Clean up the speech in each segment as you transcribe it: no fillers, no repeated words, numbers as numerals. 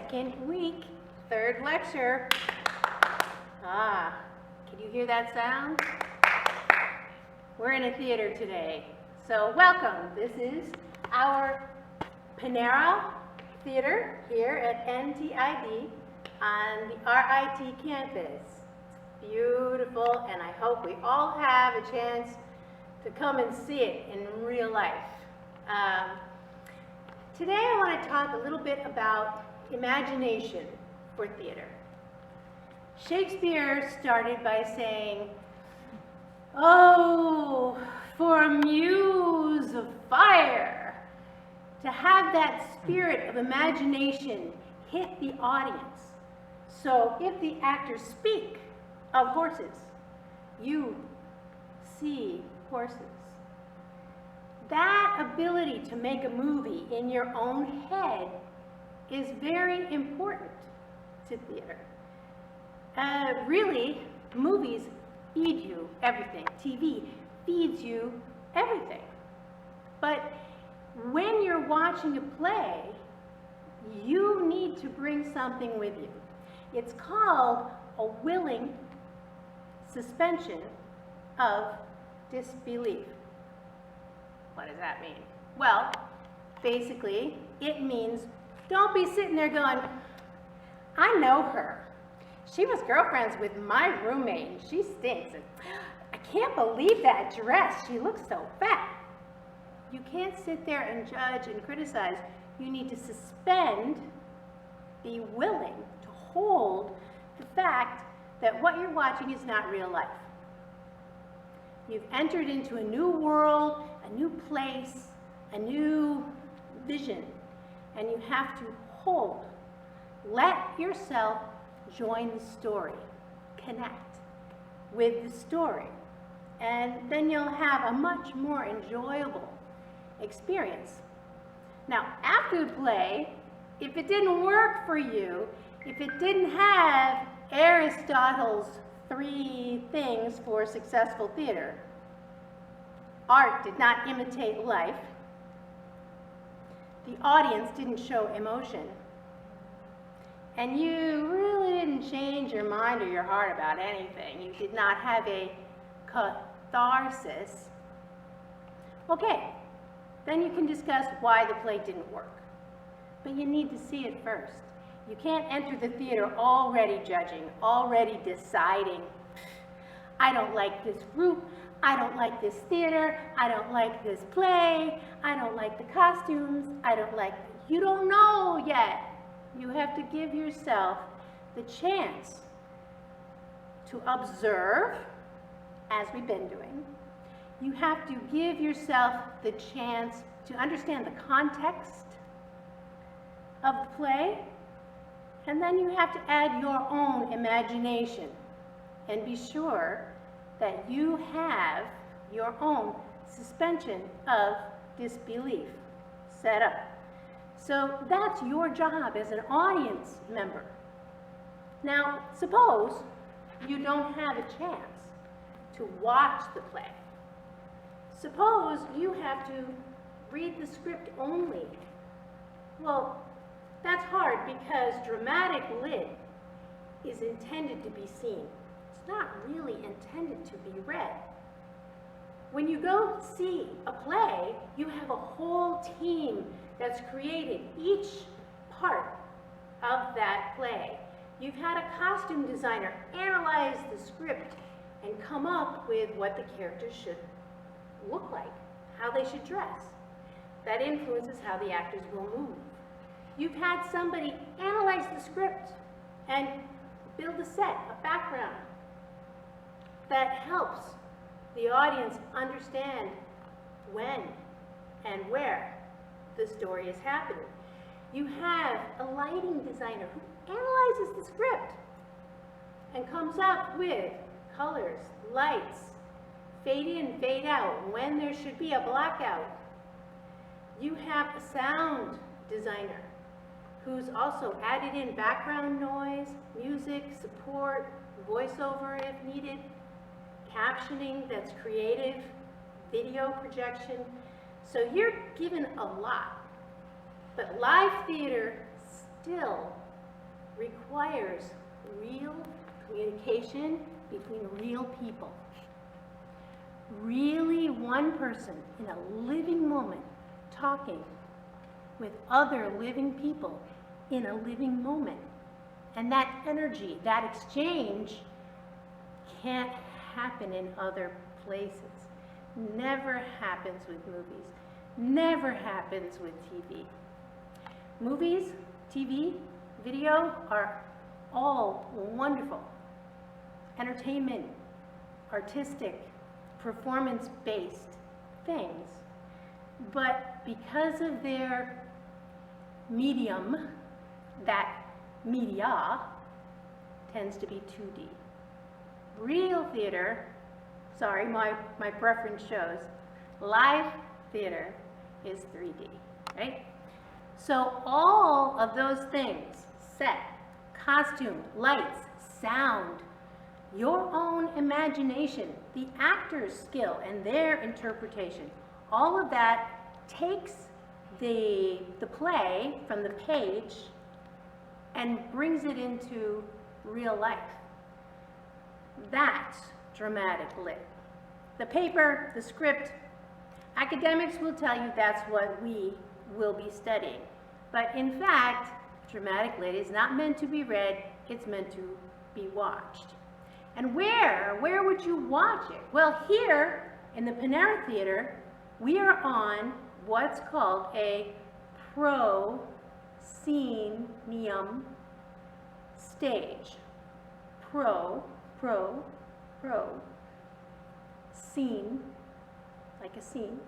second week, third lecture. Can you hear that sound? We're in a theater today. So welcome. This is our Panera Theater here at NTID on the RIT campus. It's beautiful, and I hope we all have a chance to come and see it in real life. Today I want to talk a little bit about imagination for theater. Shakespeare started by saying, "Oh, for a muse of fire," to have that spirit of imagination hit the audience. So if the actors speak of horses, you see horses. That ability to make a movie in your own head is very important to theater. Really, movies feed you everything. TV feeds you everything. But when you're watching a play, you need to bring something with you. It's called a willing suspension of disbelief. What does that mean? Well, basically, it means don't be sitting there going, "I know her. She was girlfriends with my roommate and she stinks. And I can't believe that dress. She looks so fat." You can't sit there and judge and criticize. You need to suspend, be willing to hold the fact that what you're watching is not real life. You've entered into a new world, a new place, a new vision, and you have to hold. Let yourself join the story, connect with the story, and then you'll have a much more enjoyable experience. Now, after the play, if it didn't work for you, if it didn't have Aristotle's 3 things for successful theater, art did not imitate life, the audience didn't show emotion, and you really didn't change your mind or your heart about anything, you did not have a catharsis, okay, then you can discuss why the play didn't work. But you need to see it first. You can't enter the theater already judging, already deciding, "I don't like this group, I don't like this theater, I don't like this play, I don't like the costumes, I don't like..." You don't know yet. You have to give yourself the chance to observe, as we've been doing. You have to give yourself the chance to understand the context of the play, and then you have to add your own imagination and be sure that you have your own suspension of disbelief set up. So that's your job as an audience member. Now, suppose you don't have a chance to watch the play. Suppose you have to read the script only. Well, that's hard because dramatic lit is intended to be seen. It's not really intended to be read. When you go see a play, you have a whole team that's created each part of that play. You've had a costume designer analyze the script and come up with what the characters should look like, how they should dress. That influences how the actors will move. You've had somebody analyze the script and build a set, a background that helps the audience understand when and where the story is happening. You have a lighting designer who analyzes the script and comes up with colors, lights, fade in, fade out, when there should be a blackout. You have a sound designer who's also added in background noise, music, support, voiceover if needed, captioning that's creative, video projection. So you're given a lot, but live theater still requires real communication between real people. Really one person in a living moment talking with other living people in a living moment. And that energy, that exchange can't happen in other places. Never happens with movies. Never happens with TV. Movies, TV, video are all wonderful. Entertainment, artistic, performance-based things. But because of their medium, that media tends to be 2D. Real theater, sorry, my preference shows, live theater is 3D, right? So all of those things, set, costume, lights, sound, your own imagination, the actor's skill and their interpretation, all of that takes the play from the page and brings it into real life. That's dramatic lit. The paper, the script, academics will tell you that's what we will be studying. But in fact, dramatic lit is not meant to be read, it's meant to be watched. And where would you watch it? Well, here in the Panera Theater, we are on what's called a proscenium stage. Scene, like a scene,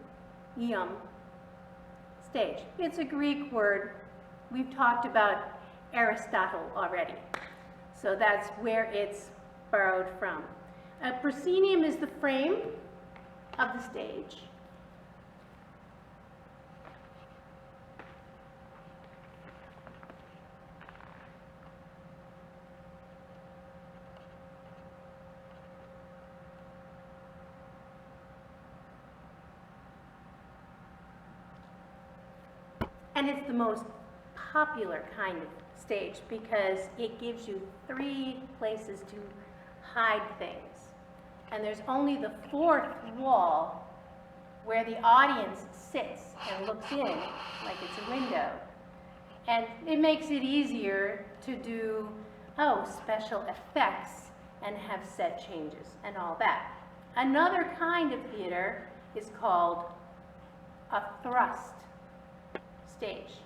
stage. It's a Greek word. We've talked about Aristotle already. So that's where it's borrowed from. A proscenium is the frame of the stage. And it's the most popular kind of stage because it gives you 3 places to hide things. And there's only the 4th wall where the audience sits and looks in like it's a window. And it makes it easier to do, special effects and have set changes and all that. Another kind of theater is called a thrust stage.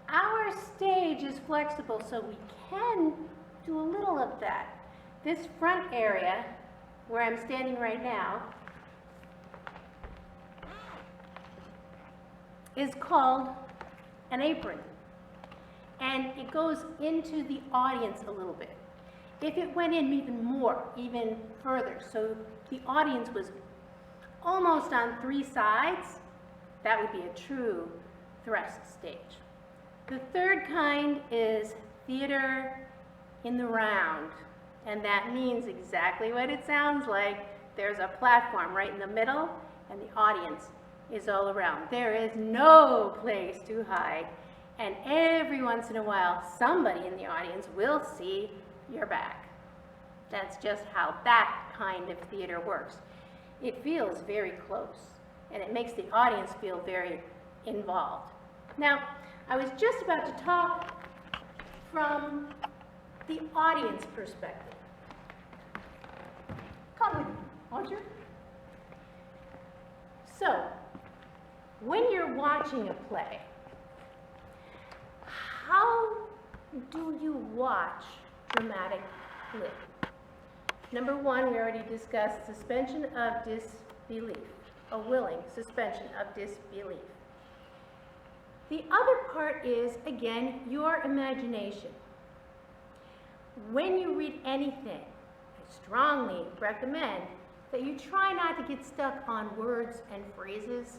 Our stage is flexible, so we can do a little of that. This front area, where I'm standing right now, is called an apron. And it goes into the audience a little bit. If it went in even further, so the audience was almost on 3 sides, that would be a true thrust stage. The third kind is theater in the round, and that means exactly what it sounds like. There's a platform right in the middle, and the audience is all around. There is no place to hide, and every once in a while, somebody in the audience will see your back. That's just how that kind of theater works. It feels very close, and it makes the audience feel very involved. Now, I was just about to talk from the audience perspective. Come with me, won't you? So, when you're watching a play, how do you watch dramatic lit? Number 1, we already discussed suspension of disbelief, a willing suspension of disbelief. The other part is, again, your imagination. When you read anything, I strongly recommend that you try not to get stuck on words and phrases,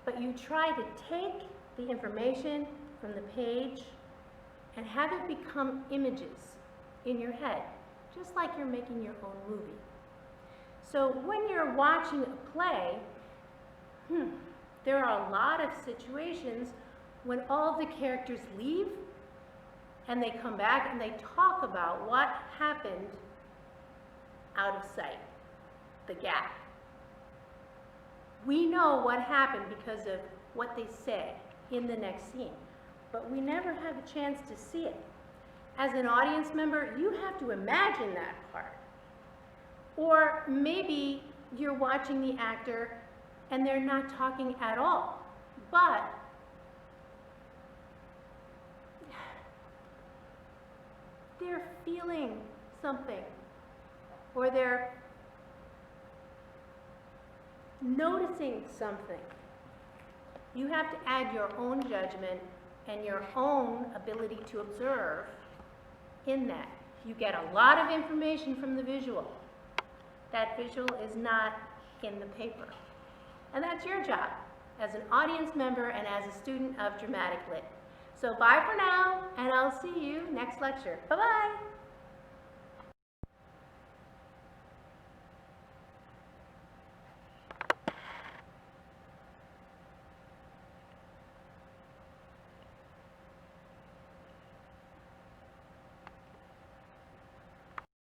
but you try to take the information from the page and have it become images in your head, just like you're making your own movie. So when you're watching a play, there are a lot of situations when all the characters leave and they come back and they talk about what happened out of sight, the gap. We know what happened because of what they said in the next scene, but we never have a chance to see it. As an audience member, you have to imagine that part. Or maybe you're watching the actor and they're not talking at all, but they're feeling something, or they're noticing something. You have to add your own judgment and your own ability to observe in that. You get a lot of information from the visual. That visual is not in the paper. And that's your job as an audience member and as a student of dramatic lit. So bye for now, and I'll see you next lecture. Bye-bye.